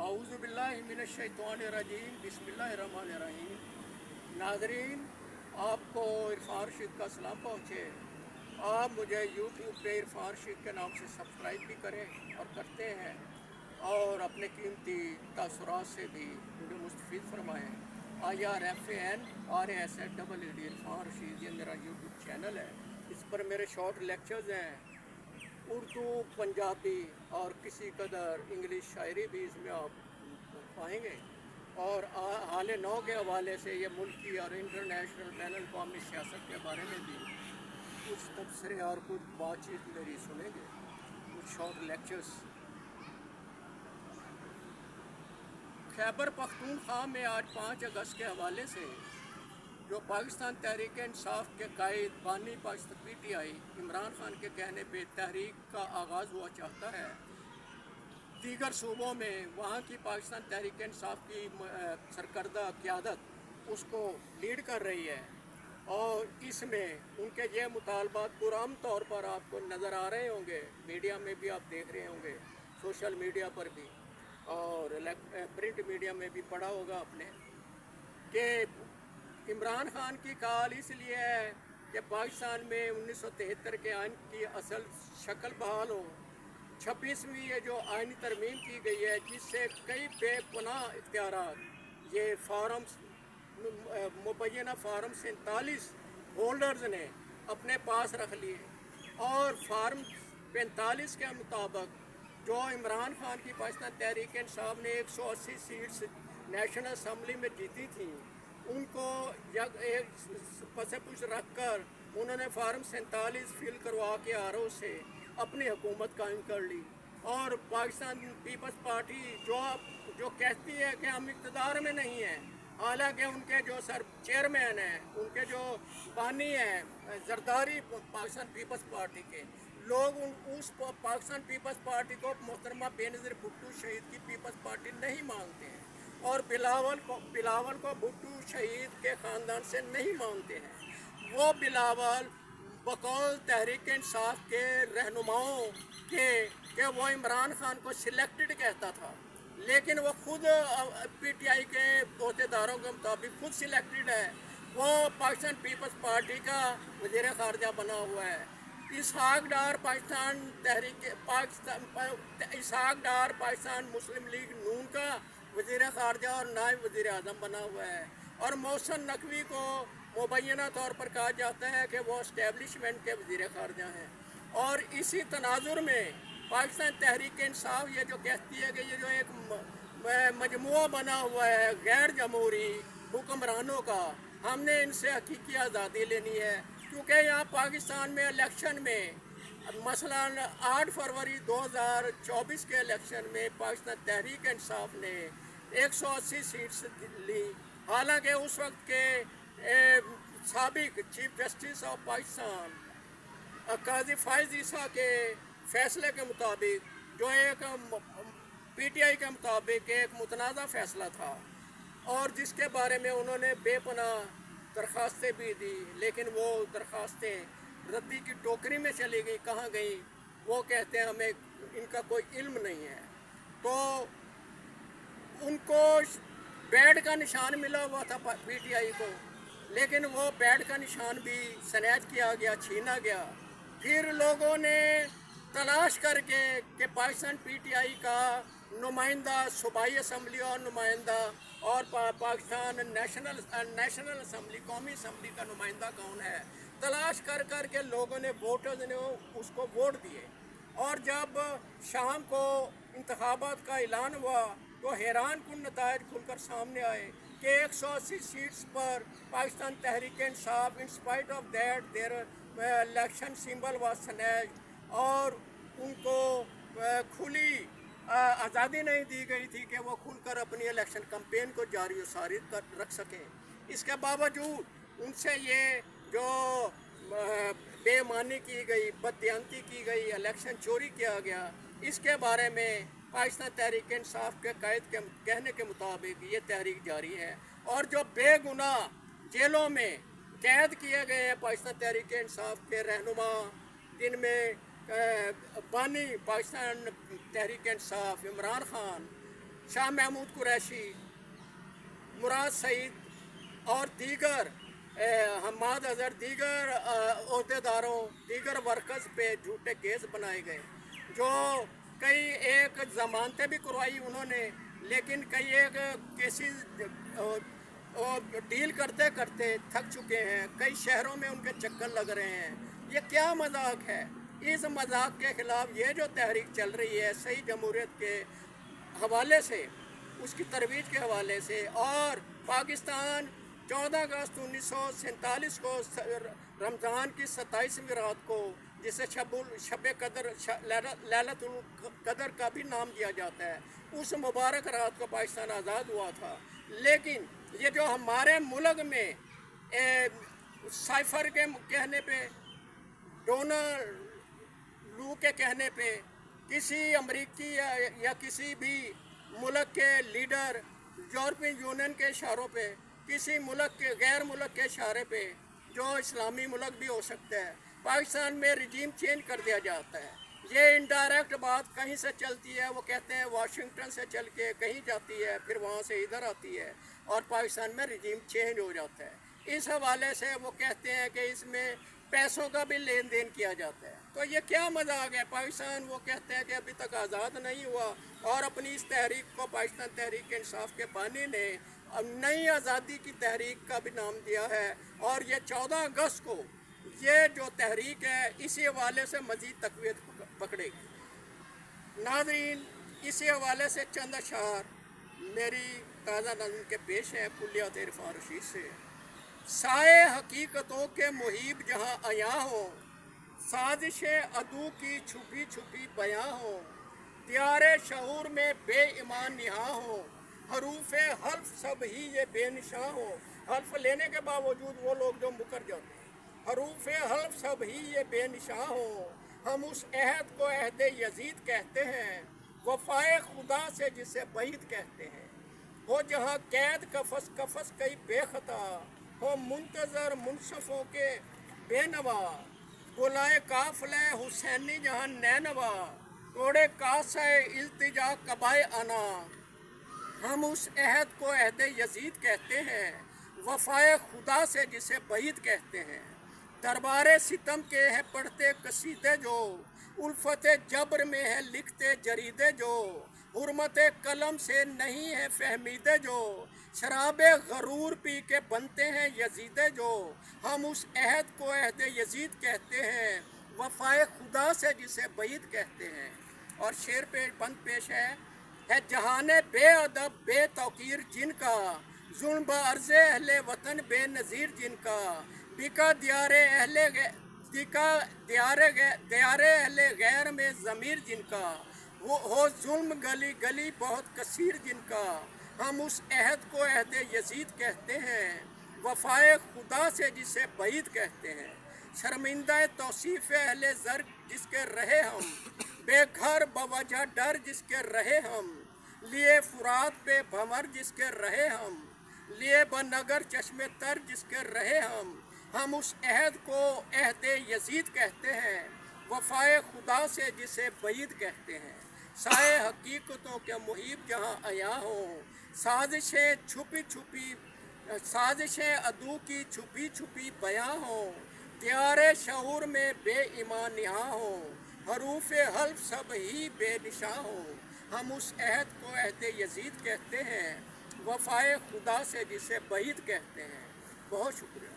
औज़ु बिल्लाहि मिनश्शैतानिर्रजीम बिस्मिल्लाहिर्रहमानिर्रहीम। नाज़रीन, आपको इरफान रशीद का सलाम पहुँचे। आप मुझे यूट्यूब पे इरफान रशीद के नाम से सब्सक्राइब भी करें और करते हैं, और अपने कीमती तासुरात से भी मुझे मुस्तफ़ीद फरमाएँ। IRFANRASZEED इरफान रशीद ये मेरा यूट्यूब चैनल है। इस पर मेरे शॉर्ट लेक्चर्स हैं, उर्दू, पंजाबी और किसी कदर इंग्लिश शायरी भी इसमें आप पाएंगे। और हाल नौ के हवाले से ये मुल्की और इंटरनेशनल बैन अवी सियासत के बारे में भी कुछ तबसरे और कुछ बातचीत मेरी सुनेंगे, कुछ शॉर्ट लेक्चर्स। खैबर पख्तूनख्वा में आज 5 अगस्त के हवाले से जो पाकिस्तान तहरीक इंसाफ के कायद बानी पाकिस्तान PTI इमरान खान के कहने पे तहरीक का आगाज़ हुआ चाहता है, दीगर सूबों में वहाँ की पाकिस्तान तहरीक इंसाफ की सरकर्दा क़यादत उसको लीड कर रही है। और इसमें उनके ये मुतालबात पुराम तौर पर आपको नज़र आ रहे होंगे, मीडिया में भी आप देख रहे होंगे, सोशल मीडिया पर भी और प्रिंट मीडिया में भी पढ़ा होगा आपने, कि इमरान खान की कॉल इसलिए है कि पाकिस्तान में 1973 के आइन की असल शक्ल बहाल हो। 26वीं ये जो आइनी तरमीम की गई है, जिससे कई बेपनाह इख्तियारात ये फार्म्स मुबैना फार्म 47 होल्डर्स ने अपने पास रख लिए, और फार्म 45 के मुताबिक जो इमरान खान की पाकिस्तान तहरीक इंसाफ ने 180 सीट्स नेशनल असम्बली में जीती थी, उनको एक पसे पुश रख कर उन्होंने फार्म 47 फिल करवा के RO से अपनी हुकूमत कायम कर ली। और पाकिस्तान पीपल्स पार्टी जो कहती है कि हम इक़्तिदार में नहीं हैं, हालांकि उनके जो चेयरमैन हैं, उनके जो बानी हैं जरदारी पाकिस्तान पीपल्स पार्टी के लोग, उस पाकिस्तान पीपल्स पार्टी को मोहतरमा बेनज़ीर भुट्टो शहीद की पीपल्स पार्टी नहीं मानते हैं, और बिलावल को भुट्टो शहीद के ख़ानदान से नहीं मानते हैं। वो बिलावल बकौल तहरीक इंसाफ के रहनुमाओं के वो इमरान खान को सिलेक्टेड कहता था, लेकिन वो खुद PTI के अहदेदारों के मुताबिक खुद सिलेक्टेड है। वो पाकिस्तान पीपल्स पार्टी का वज़ीर ख़ारजा बना हुआ है। इसहाक डार पाकिस्तान मुस्लिम लीग नून का वज़ीर ख़ारजा और नायब वज़ीर आज़म बना हुआ है। और मोहसिन नकवी को मुबैना तौर पर कहा जाता है कि वो इस्टेब्लिशमेंट के वज़ीर ख़ारजा हैं। और इसी तनाजुर में पाकिस्तान तहरीक इंसाफ ये जो कहती है कि ये जो एक मजमुआ बना हुआ है गैर जमहूरी हुक्मरानों का, हमने इनसे हकीकी आज़ादी लेनी है। क्योंकि यहाँ पाकिस्तान में इलेक्शन में मसलन 8 फरवरी 2024 के इलेक्शन में पाकिस्तान तहरीक इंसाफ ने 180 सीट्स ली, हालांकि उस वक्त के साबिक चीफ जस्टिस ऑफ पाकिस्तान काजी फायज़ ईसा के फैसले के मुताबिक, जो एक PTI के मुताबिक एक मुतनाज़ा फ़ैसला था, और जिसके बारे में उन्होंने बेपनाह दरख्वास्तें भी दी, लेकिन वो दरख्वास्तें रद्दी की टोकरी में चली गई। कहाँ गई? वो कहते हैं हमें इनका कोई इल्म नहीं है। तो उनको बैड का निशान मिला हुआ था PTI को, लेकिन वो बैड का निशान भी स्नैच किया गया, छीना गया। फिर लोगों ने तलाश करके कि पाकिस्तान PTI का नुमाइंदा सूबाई असम्बली और नुमाइंदा और पाकिस्तान नेशनल असम्बली कौमी असम्बली का नुमाइंदा कौन है, तलाश कर के लोगों ने वोटर्स ने उसको वोट दिए। और जब शाम को इंतखाबात का ऐलान हुआ तो हैरान कुन नतायज खुलकर सामने आए कि 180 सीट्स पर Pakistan Tehreek Insaf in spite of that their election symbol was snatched, और उनको खुली आज़ादी नहीं दी गई थी कि वो खुलकर अपनी इलेक्शन कैंपेन को जारी और सारी कर रख सकें। इसके बावजूद उनसे ये जो बेईमानी की गई, बददियानती की गई, इलेक्शन चोरी किया गया, इसके बारे में पाकिस्तान तहरीक इंसाफ के कायद के कहने के मुताबिक ये तहरीक जारी है। और जो बेगुनाह जेलों में कैद किए गए हैं पाकिस्तान तहरीक इंसाफ के रहनुमा, जिनमें बानी पाकिस्तान तहरीक इंसाफ इमरान खान, शाह महमूद कुरैशी, मुराद सईद और दीगर हमाद अजहर, दीगर अहदेदारों, दीगर वर्कर्स पे झूठे केस बनाए गए, जो कई एक जमानतें भी करवाई उन्होंने, लेकिन कई एक केसेस डील करते करते थक चुके हैं। कई शहरों में उनके चक्कर लग रहे हैं। ये क्या मजाक है? इस मजाक के खिलाफ ये जो तहरीक चल रही है सही जमहूरियत के हवाले से, उसकी तरवीज के हवाले से, और पाकिस्तान 14 अगस्त 1947 को रमज़ान की 27वीं रात को, जिसे शब कदर लैलतुल कदर का भी नाम दिया जाता है, उस मुबारक रात को पाकिस्तान आज़ाद हुआ था। लेकिन ये जो हमारे मुल्क में साइफर के कहने पे, डोनाल्ड लू के कहने पे, किसी अमरीकी या किसी भी मुल्क के लीडर यूरोपियन यूनियन के इशारों पे, किसी मुल्क के गैर मुल्क के इशारे पे, जो इस्लामी मुल्क भी हो सकता है, पाकिस्तान में रिजीम चेंज कर दिया जाता है। ये इनडायरेक्ट बात कहीं से चलती है, वो कहते हैं वाशिंगटन से चल के कहीं जाती है, फिर वहाँ से इधर आती है और पाकिस्तान में रिजीम चेंज हो जाता है। इस हवाले से वो कहते हैं कि इसमें पैसों का भी लेन देन किया जाता है। तो ये क्या मजाक है? पाकिस्तान वो कहते हैं कि अभी तक आज़ाद नहीं हुआ, और अपनी इस तहरीक को पाकिस्तान तहरीक इंसाफ के बानी ने नई आज़ादी की तहरीक का भी नाम दिया है। और ये 14 अगस्त को ये जो तहरीक है, इसी हवाले से मज़ीद तक़वियत पकड़ेगी। नाज़रीन, इसी हवाले से चंद अशार मेरी ताज़ा नज़्म के पेश हैं कुल्लियात इरफ़ान रशीद से। साए हकीकतों के मुहीब जहाँ आया हो, साजिशें अदू की छुपी छुपी बयां हो, दियारे शऊर में बेईमान निहा हो, हरूफे हल्फ सब ही ये बेनिशा हो। हल्फ लेने के बावजूद वो लोग जो मुकर जाते हैं, हरूफे हल्फ सब ही ये बेनिशा हो। हम उस अहद को अहद यजीद कहते हैं, वफाए खुदा से जिसे बईद कहते हैं। हो जहाँ कैद कफस कफस कई बेखता, हो मुंतजर मुनसफों के बेनवा, बुलाए काफले हुसैनी जहाँ नैनवा, तोड़े कासे इल्तिजा कबाए आना। हम उस अहद को अहद यजीद कहते हैं, वफाए खुदा से जिसे बईद कहते हैं। दरबारे सितम के हैं पढ़ते कसीदे जो, उल्फत जबर में है लिखते जरीदे जो, हुर्मत कलम से नहीं है फहमीदे जो, शराबे गरूर पी के बनते हैं यजीदे जो। हम उस अहद को अहद यजीद कहते हैं, वफाए खुदा से जिसे बईद कहते हैं। और शेर पे बंद पेश है जहाने बेअदब बेतौकीर जिनका, जुल्म बअर्ज़े अहले वतन बेनज़ीर जिनका, बिका दियारे अहले गैर में ज़मीर जिनका, वो हो जुल्म गली गली बहुत कसीर जिनका। हम उस अहद को अहद यजीद कहते हैं, वफाए खुदा से जिसे बईद कहते हैं। शर्मिंदा तौसीफ़ अहले ज़र जिसके रहे हम, बेघर बवजह डर जिसके रहे हम, लिए फुरात पे भंवर जिसके रहे हम, लिए बनगर चश्मे तर जिसके रहे हम उस अहद को अहद यजीद कहते हैं, वफाए खुदा से जिसे बईद कहते हैं। साए हकीकतों के मुहीब जहाँ आया हो, साजिशें छुपी छुपी, साजिशें अदू की छुपी छुपी बयां हो, दियारे शऊर में बेईमान निहा हो, हरूफे हल्फ सब ही बेनिशा हो। हम उस अहद को अहद यजीद कहते हैं, वफाए खुदा से जिसे बईद कहते हैं। बहुत शुक्रिया।